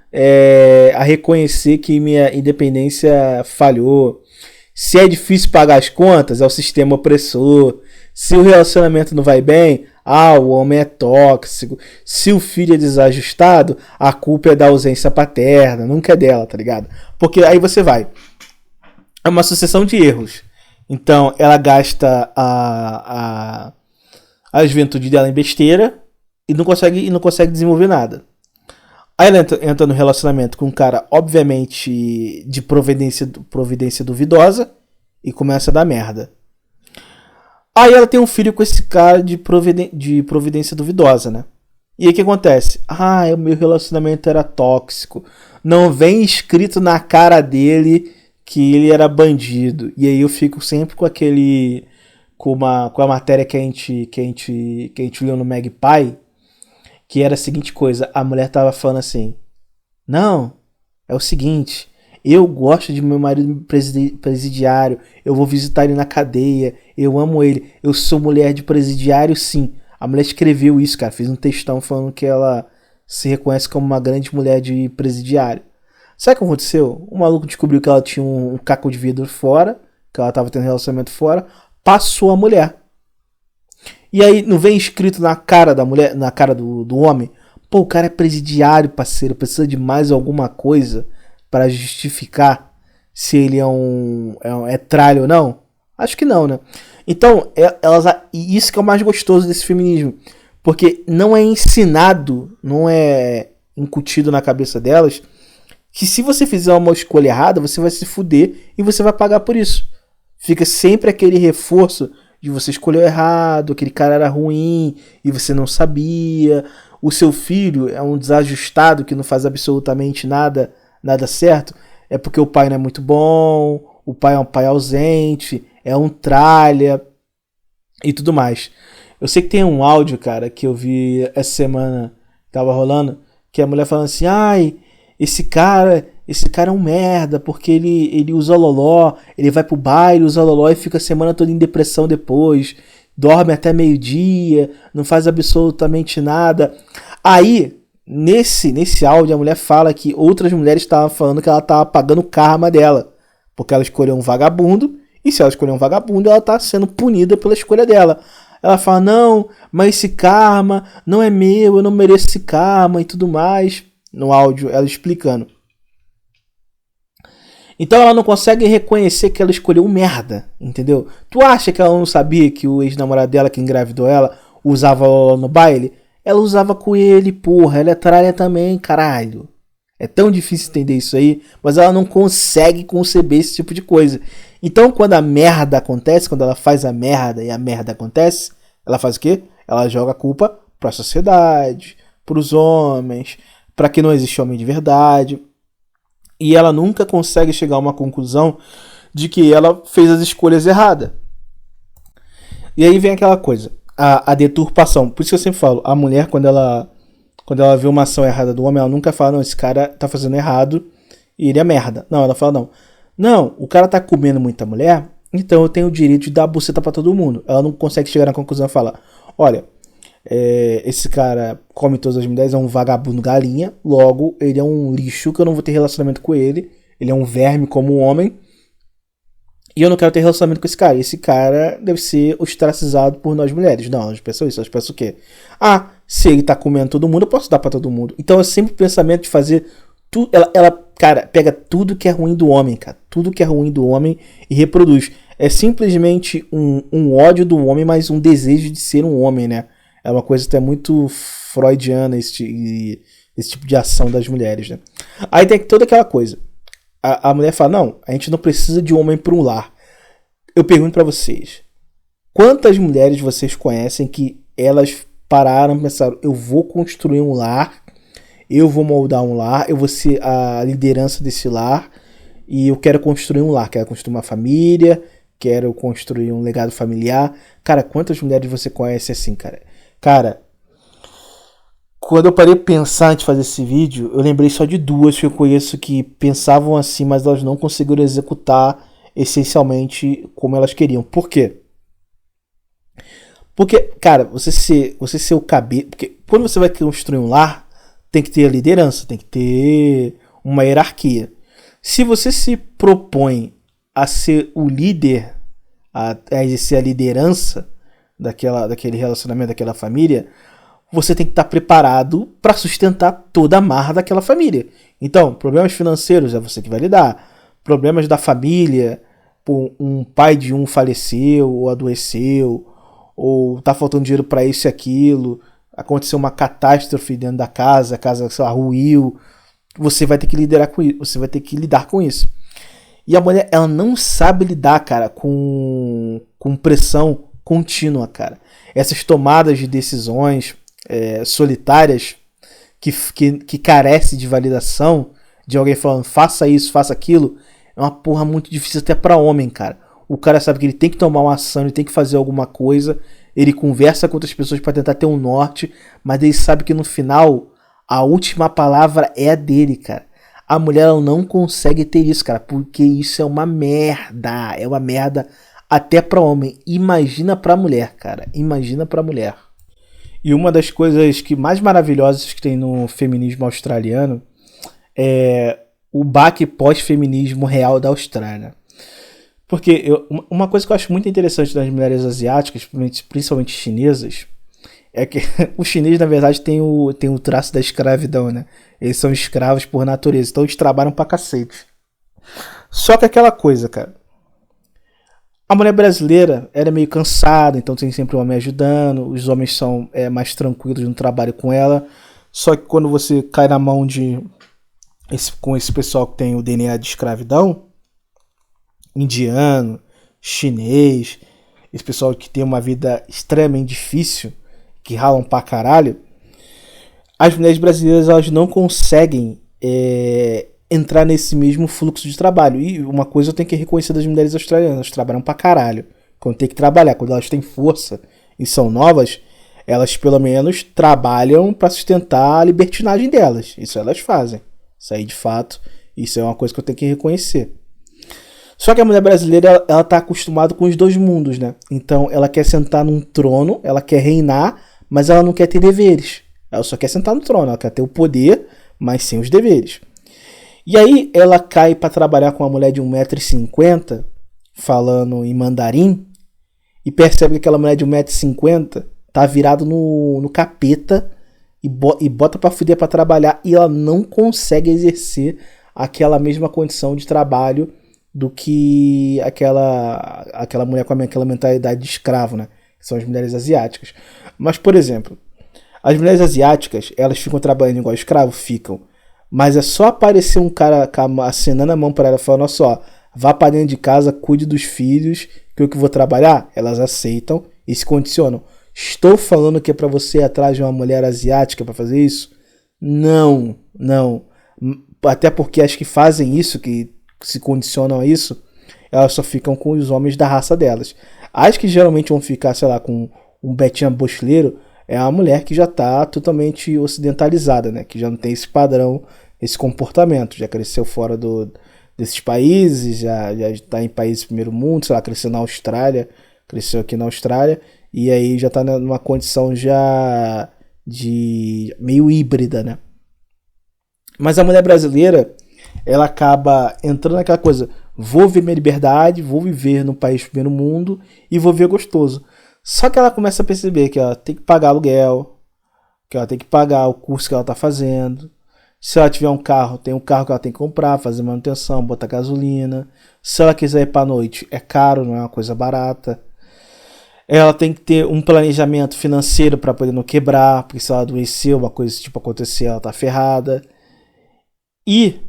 a reconhecer que minha independência falhou. Se é difícil pagar as contas, é o sistema opressor. Se o relacionamento não vai bem, o homem é tóxico. Se o filho é desajustado, a culpa é da ausência paterna, nunca é dela, tá ligado? Porque aí você vai. É uma sucessão de erros. Então, ela gasta a juventude dela em besteira e não consegue desenvolver nada. Aí ela entra no relacionamento com um cara, obviamente, de providência duvidosa e começa a dar merda. Aí ela tem um filho com esse cara de providência duvidosa, né? E aí o que acontece? O meu relacionamento era tóxico. Não vem escrito na cara dele que ele era bandido. E aí eu fico sempre com aquele... Com a matéria que a gente leu no Magpie, que era a seguinte coisa, a mulher tava falando assim, não, é o seguinte, eu gosto de meu marido presidiário, eu vou visitar ele na cadeia, eu amo ele, eu sou mulher de presidiário sim. A mulher escreveu isso, cara, fez um textão falando que ela se reconhece como uma grande mulher de presidiário. Sabe o que aconteceu? O maluco descobriu que ela tinha um caco de vidro fora, que ela tava tendo relacionamento fora, passou a mulher. E aí não vem escrito na cara da mulher, na cara do homem, pô, o cara é presidiário, parceiro, precisa de mais alguma coisa para justificar se ele é tralho ou não? Acho que não, né? Então, e isso que é o mais gostoso desse feminismo, porque não é ensinado, não é incutido na cabeça delas, que se você fizer uma escolha errada, você vai se fuder e você vai pagar por isso. Fica sempre aquele reforço de você escolheu errado, aquele cara era ruim e você não sabia, o seu filho é um desajustado que não faz absolutamente nada certo, é porque o pai não é muito bom, o pai é um pai ausente, é um tralha e tudo mais. Eu sei que tem um áudio, cara, que eu vi essa semana, tava rolando, que a mulher falando assim, esse cara é um merda, porque ele usa loló, ele vai pro baile, usa loló e fica a semana toda em depressão depois, dorme até meio-dia, não faz absolutamente nada. Aí, nesse áudio, a mulher fala que outras mulheres estavam falando que ela tava pagando o karma dela, porque ela escolheu um vagabundo, e se ela escolher um vagabundo, ela tá sendo punida pela escolha dela. Ela fala, não, mas esse karma não é meu, eu não mereço esse karma e tudo mais. No áudio, ela explicando. Então ela não consegue reconhecer que ela escolheu um merda, entendeu? Tu acha que ela não sabia que o ex-namorado dela, que engravidou ela, usava ela no baile? Ela usava com ele, porra, ela é tralha também, caralho. É tão difícil entender isso aí, mas ela não consegue conceber esse tipo de coisa. Então quando a merda acontece, quando ela faz a merda e a merda acontece, ela faz o quê? Ela joga a culpa pra sociedade, pros homens, pra que não existe homem de verdade. E ela nunca consegue chegar a uma conclusão de que ela fez as escolhas erradas. E aí vem aquela coisa, a deturpação. Por isso que eu sempre falo, a mulher, quando ela vê uma ação errada do homem, ela nunca fala, não, esse cara tá fazendo errado e ele é merda. Não, ela fala, não, o cara tá comendo muita mulher, então eu tenho o direito de dar a buceta pra todo mundo. Ela não consegue chegar na conclusão e falar, olha, esse cara come todas as mulheres, é um vagabundo galinha, logo ele é um lixo que eu não vou ter relacionamento com ele, ele é um verme como um homem e eu não quero ter relacionamento com esse cara deve ser ostracizado por nós mulheres. Não, elas pensam isso, elas pensam o quê? Se ele tá comendo todo mundo, eu posso dar pra todo mundo. Então é sempre o pensamento de fazer tudo, ela cara, pega tudo que é ruim do homem, cara, tudo que é ruim do homem e reproduz. É simplesmente um ódio do homem, mas um desejo de ser um homem, né? É uma coisa até muito freudiana esse tipo de ação das mulheres, né? Aí tem toda aquela coisa. A mulher fala, não, a gente não precisa de um homem para um lar. Eu pergunto para vocês, quantas mulheres vocês conhecem que elas pararam e pensaram, eu vou construir um lar, eu vou moldar um lar, eu vou ser a liderança desse lar e eu quero construir um lar, quero construir uma família, quero construir um legado familiar. Cara, quantas mulheres você conhece assim, cara? Cara, Quando eu parei de pensar antes de fazer esse vídeo, eu lembrei só de duas que eu conheço que pensavam assim, mas elas não conseguiram executar essencialmente como elas queriam. Por quê? Porque, cara, você ser o cabeça. Porque quando você vai construir um lar, tem que ter a liderança, tem que ter uma hierarquia. Se você se propõe a ser o líder, a exercer a liderança daquele relacionamento, daquela família, você tem que estar preparado para sustentar toda a marra daquela família. Então, problemas financeiros é você que vai lidar. Problemas da família, um pai de um faleceu ou adoeceu, ou tá faltando dinheiro para isso e aquilo, aconteceu uma catástrofe dentro da casa, a casa, sei lá, ruiu, você vai ter que liderar com isso, você vai ter que lidar com isso. E a mulher, ela não sabe lidar, cara, com pressão contínua, cara. Essas tomadas de decisões solitárias que carece de validação, de alguém falando faça isso, faça aquilo, é uma porra muito difícil até pra homem, cara. O cara sabe que ele tem que tomar uma ação, ele tem que fazer alguma coisa, ele conversa com outras pessoas pra tentar ter um norte, mas ele sabe que no final a última palavra é a dele, cara. A mulher ela não consegue ter isso, cara, porque isso é uma merda, até pra homem. Imagina pra mulher, cara, imagina pra mulher. E uma das coisas que mais maravilhosas que tem no feminismo australiano é o baque pós-feminismo real da Austrália. Porque uma coisa que eu acho muito interessante das mulheres asiáticas, principalmente chinesas, é que o chinês, na verdade, tem o traço da escravidão, né? Eles são escravos por natureza, então eles trabalham pra cacete. Só que aquela coisa, cara. A mulher brasileira era meio cansada, então tem sempre um homem ajudando, os homens são mais tranquilos no trabalho com ela. Só que quando você cai na mão com esse pessoal que tem o DNA de escravidão, indiano, chinês, esse pessoal que tem uma vida extremamente difícil, que ralam pra caralho, as mulheres brasileiras elas não conseguem entrar nesse mesmo fluxo de trabalho. E uma coisa eu tenho que reconhecer das mulheres australianas, elas trabalham pra caralho. Quando tem que trabalhar, quando elas têm força e são novas, elas pelo menos trabalham pra sustentar a libertinagem delas. Isso elas fazem. Isso aí de fato, isso é uma coisa que eu tenho que reconhecer. Só que a mulher brasileira, ela tá acostumada com os dois mundos, né? Então, ela quer sentar num trono, ela quer reinar, mas ela não quer ter deveres. Ela só quer sentar no trono, ela quer ter o poder, mas sem os deveres. E aí, ela cai pra trabalhar com uma mulher de 1,50 m, falando em mandarim, e percebe que aquela mulher de 1,50 m tá virado no capeta, e bota pra fuder pra trabalhar, e ela não consegue exercer aquela mesma condição de trabalho do que aquela mulher com aquela mentalidade de escravo, né? Que são as mulheres asiáticas. Mas, por exemplo, as mulheres asiáticas, elas ficam trabalhando igual escravo? Ficam. Mas é só aparecer um cara acenando a mão para ela, falando, olha só, vá para dentro de casa, cuide dos filhos, que eu que vou trabalhar. Elas aceitam e se condicionam. Estou falando que é para você ir atrás de uma mulher asiática para fazer isso? Não, não. Até porque as que fazem isso, que se condicionam a isso, elas só ficam com os homens da raça delas. As que geralmente vão ficar, sei lá, com um Betinha bochileiro, é a mulher que já está totalmente ocidentalizada, né? Que já não tem esse padrão, esse comportamento, já cresceu fora desses países, já está em países de primeiro mundo, sei lá, cresceu na Austrália, cresceu aqui na Austrália, e aí já está numa condição já de meio híbrida, né? Mas a mulher brasileira, ela acaba entrando naquela coisa, vou ver minha liberdade, vou viver no país do primeiro mundo e vou ver gostoso. Só que ela começa a perceber que ela tem que pagar aluguel, que ela tem que pagar o curso que ela está fazendo. Se ela tiver um carro, tem um carro que ela tem que comprar, fazer manutenção, botar gasolina. Se ela quiser ir para a noite, é caro, não é uma coisa barata. Ela tem que ter um planejamento financeiro para poder não quebrar, porque se ela adoecer, uma coisa desse tipo acontecer, ela tá ferrada. E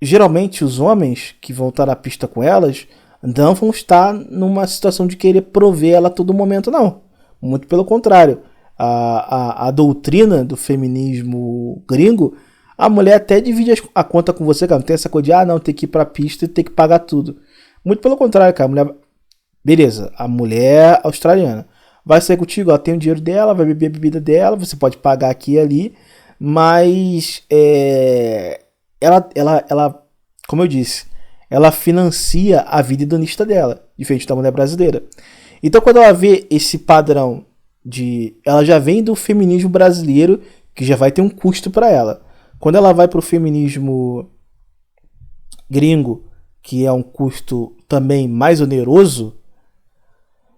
geralmente os homens que vão estar na pista com elas não vão estar numa situação de querer prover ela a todo momento, não. Muito pelo contrário. A doutrina do feminismo gringo, a mulher até divide a conta com você, cara. Não tem essa coisa de, não, tem que ir pra pista e tem que pagar tudo. Muito pelo contrário, cara. A mulher... Beleza, a mulher australiana. vai sair contigo, ela tem o dinheiro dela, vai beber a bebida dela, você pode pagar aqui e ali, mas ela, como eu disse, ela financia a vida hedonista dela, diferente da mulher brasileira. Então quando ela vê esse padrão ela já vem do feminismo brasileiro, que já vai ter um custo para ela. Quando ela vai pro feminismo gringo, que é um custo também mais oneroso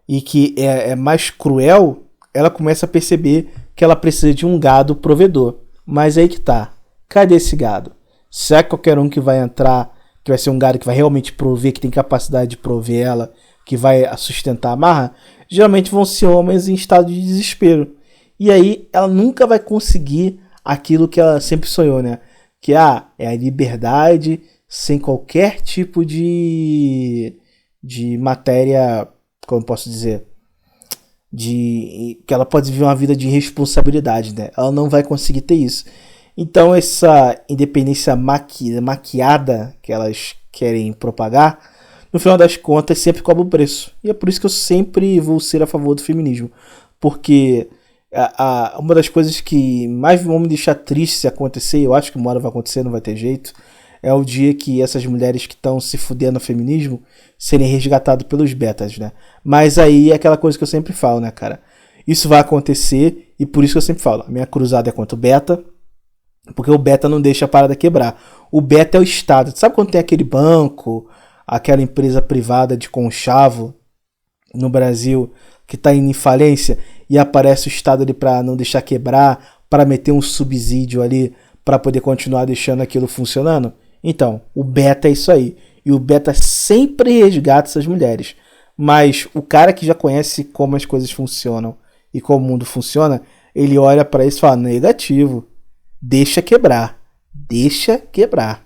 e que é mais cruel, ela começa a perceber que ela precisa de um gado provedor. Mas aí que tá. Cadê esse gado? Será que qualquer um que vai entrar, que vai ser um gado que vai realmente prover, que tem capacidade de prover ela, que vai sustentar a marra? Geralmente vão ser homens em estado de desespero. E aí ela nunca vai conseguir aquilo que ela sempre sonhou, né? Que é a liberdade sem qualquer tipo de matéria, como eu posso dizer, que ela pode viver uma vida de responsabilidade, né? Ela não vai conseguir ter isso. Então essa independência maquiada que elas querem propagar, no final das contas sempre cobra o preço. E é por isso que eu sempre vou ser a favor do feminismo. Porque uma das coisas que mais vão me deixar triste se acontecer, eu acho que uma hora vai acontecer, não vai ter jeito, é o dia que essas mulheres que estão se fudendo no feminismo serem resgatadas pelos betas, né? Mas aí é aquela coisa que eu sempre falo, né, cara? Isso vai acontecer e por isso que eu sempre falo, a minha cruzada é contra o beta, porque o beta não deixa a parada quebrar. O beta é o Estado. Sabe quando tem aquele banco, aquela empresa privada de conchavo no Brasil que está em falência e aparece o Estado ali para não deixar quebrar, para meter um subsídio ali para poder continuar deixando aquilo funcionando? Então, o beta é isso aí. E o beta sempre resgata essas mulheres. Mas o cara que já conhece como as coisas funcionam e como o mundo funciona, ele olha para isso e fala, negativo, deixa quebrar. Deixa quebrar.